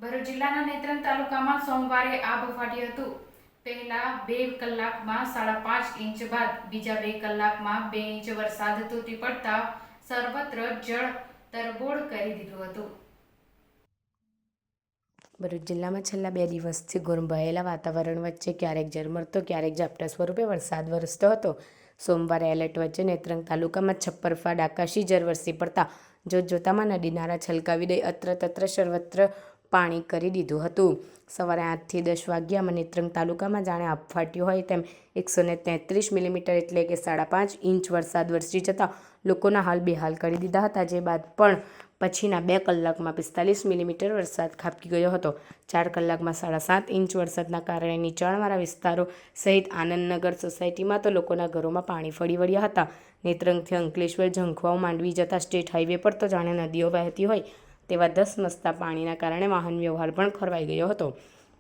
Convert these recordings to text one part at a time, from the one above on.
ભરૂચ જિલ્લાના નેત્રંગ તાલુકામાં સોમવારે આભ ફાટ્યું હતું। પહેલા 2 કલાકમાં 5.5 ઇંચ બાદ બીજા 2 કલાકમાં 2 ઇંચ વરસાદ તૂટી પડતા સર્વત્ર જળ તરબોળ કરી દીધું હતું। ભરૂચ જિલ્લામાં છેલ્લા 2 દિવસથી ગોરંભાયેલા વાતાવરણ વચ્ચે ક્યારેક ઝરમર તો ક્યારેક ઝાપટા સ્વરૂપે વરસાદ વરસતો હતો। સોમવારે એલર્ટ વચ્ચે નેત્રંગ તાલુકામાં છપ્પરફાટ આકાશી ઝર વરસી પડતા જોતજોતામાં નદી નાળા છલકાવી દઈ અત્ર તત્ર સર્વત્ર પાણી કરી દીધું હતું। સવારે 8 થી 10 વાગ્યામાં નેત્રંગ તાલુકામાં જાણે આભ ફાટ્યું હોય તેમ 133 મિલીમીટર એટલે કે 5.5 ઇંચ વરસાદ વરસી જતા લોકોના હાલ બેહાલ કરી દીધા હતા। જે બાદ પણ પછીના 2 કલાકમાં 45 મિલીમીટર વરસાદ ખાબકી ગયો હતો। 4 કલાકમાં 7.5 ઇંચ વરસાદના કારણે નીચાણવાળા વિસ્તારો સહિત આનંદનગર સોસાયટીમાં તો લોકોના ઘરોમાં પાણી ફરી વળ્યા હતા। નેત્રંગથી અંકલેશ્વર ઝંખવાઓ માંડવી જતા સ્ટેટ હાઈવે પર તો જાણે નદીઓ વહેતી હોય તેવા ધસમસતા પાણીના કારણે વાહન વ્યવહાર પણ ખોરવાઈ ગયો હતો।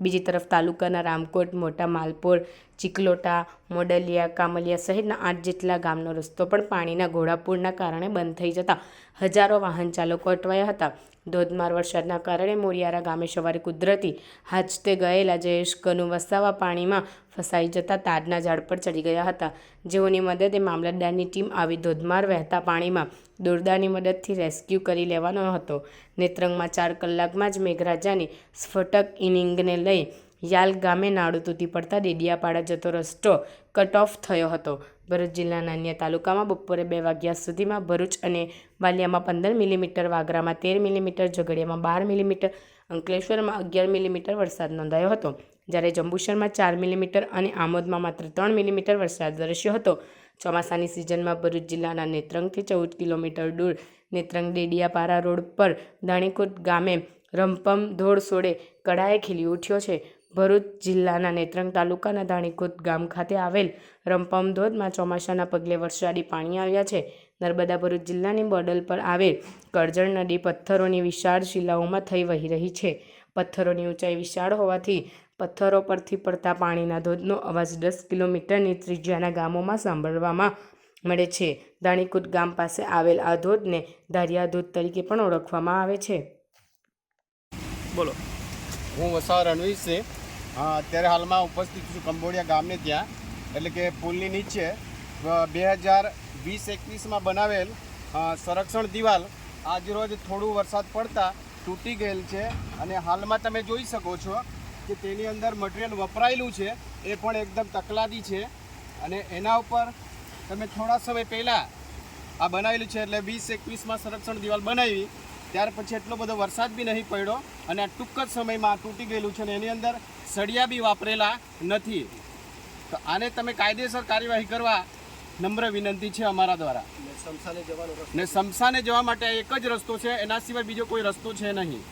બીજી તરફ તાલુકાના રામકોટ, મોટા માલપોર, ચિકલોટા, મોડલિયા, કામલિયા સહિતના 8 જેટલા ગામનો રસ્તો પણ પાણીના ઘોડાપૂરના કારણે બંધ થઈ જતા હજારો વાહન ચાલકો અટવાયા હતા। ધોધમાર વરસાદના કારણે મોરિયારા ગામે સવારે કુદરતી હાજતે ગયેલા જયેશ કનુ વસાવા પાણીમાં ફસાઈ જતા તાડના ઝાડ પર ચડી ગયા હતા। જેઓની મદદે મામલતદારની ટીમ આવી ધોધમાર વહેતા પાણીમાં દોરડાની મદદથી રેસ્ક્યુ કરી લેવાનો હતો। નેત્રંગમાં 4 કલાકમાં જ મેઘરાજાની સ્ફોટક ઇનિંગને લઈ યાલ ગામે નાળું તૂટી પડતા ડેડિયાપાડા જતો રસ્તો કટ ઓફ થયો હતો। ભરૂચ જિલ્લાના અન્ય તાલુકામાં બપોરે 2 વાગ્યા સુધીમાં ભરૂચ અને વાલિયામાં 15 મિલીમીટર, વાગરામાં 13 મિલીમીટર, ઝઘડિયામાં 12 મિલીમીટર, અંકલેશ્વરમાં 11 મિલીમીટર વરસાદ નોંધાયો હતો। જ્યારે જંબુસરમાં 4 મિલીમીટર અને આમોદમાં માત્ર 3 મિલીમીટર વરસાદ વરસ્યો હતો। ચોમાસાની સિઝનમાં ભરૂચ જિલ્લાના નેત્રંગથી 14 કિલોમીટર દૂર નેત્રંગ ડેડિયાપાડા રોડ પર દાણીકોટ ગામે રંપમ ધોળ સોડે કળાએ ખીલી ઉઠ્યો છે। ભરૂચ જિલ્લાના નેત્રંગ તાલુકાના દાણીકોટ ગામ ખાતે આવેલ રંપમ ધોધમાં ચોમાસાના પગલે વરસાદી પાણી આવ્યા છે। નર્મદા ભરૂચ જિલ્લાની બોર્ડર પર આવેલ કરજણ નદી પથ્થરોની વિશાળ શિલાઓમાં થઈ વહી રહી છે। પથ્થરોની ઊંચાઈ વિશાળ હોવાથી પથ્થરો પરથી પડતા પાણીના ધોધનો અવાજ 10 કિલોમીટરની ત્રિજ્યાના ગામોમાં સાંભળવામાં મળે છે। દાણીકોટ ગામ પાસે આવેલ આ ધોધને ધારિયા ધોધ તરીકે પણ ઓળખવામાં આવે છે। બોલો, હું વસાવા રણવીર સિંહ અત્યારે હાલમાં ઉપસ્થિત છું કંબોડિયા ગામને ત્યાં, એટલે કે પુલની નીચે 2020-21માં બનાવેલ સંરક્ષણ દિવાલ આજરોજ થોડું વરસાદ પડતા તૂટી ગયેલ છે અને હાલમાં તમે જોઈ શકો છો કે તેની અંદર મટીરિયલ વપરાયેલું છે એ પણ એકદમ તકલાદી છે અને એના ઉપર તમે થોડા સમય પહેલાં આ બનાવેલું છે એટલે 2021માં સંરક્ષણ દિવાલ બનાવી ત્યાર પછી એટલો બધો વરસાદ બી નહીં પડ્યો અને આ ટૂંક જ સમયમાં તૂટી ગયેલું છે અને એની અંદર સળિયા બી વાપરેલા નથી। તો આને તમે કાયદેસર કાર્યવાહી કરવા નમ્ર વિનંતી છે અમારા દ્વારા। ને સ્મશાને જવા માટે એક જ રસ્તો છે, એના સિવાય બીજો કોઈ રસ્તો છે નહીં।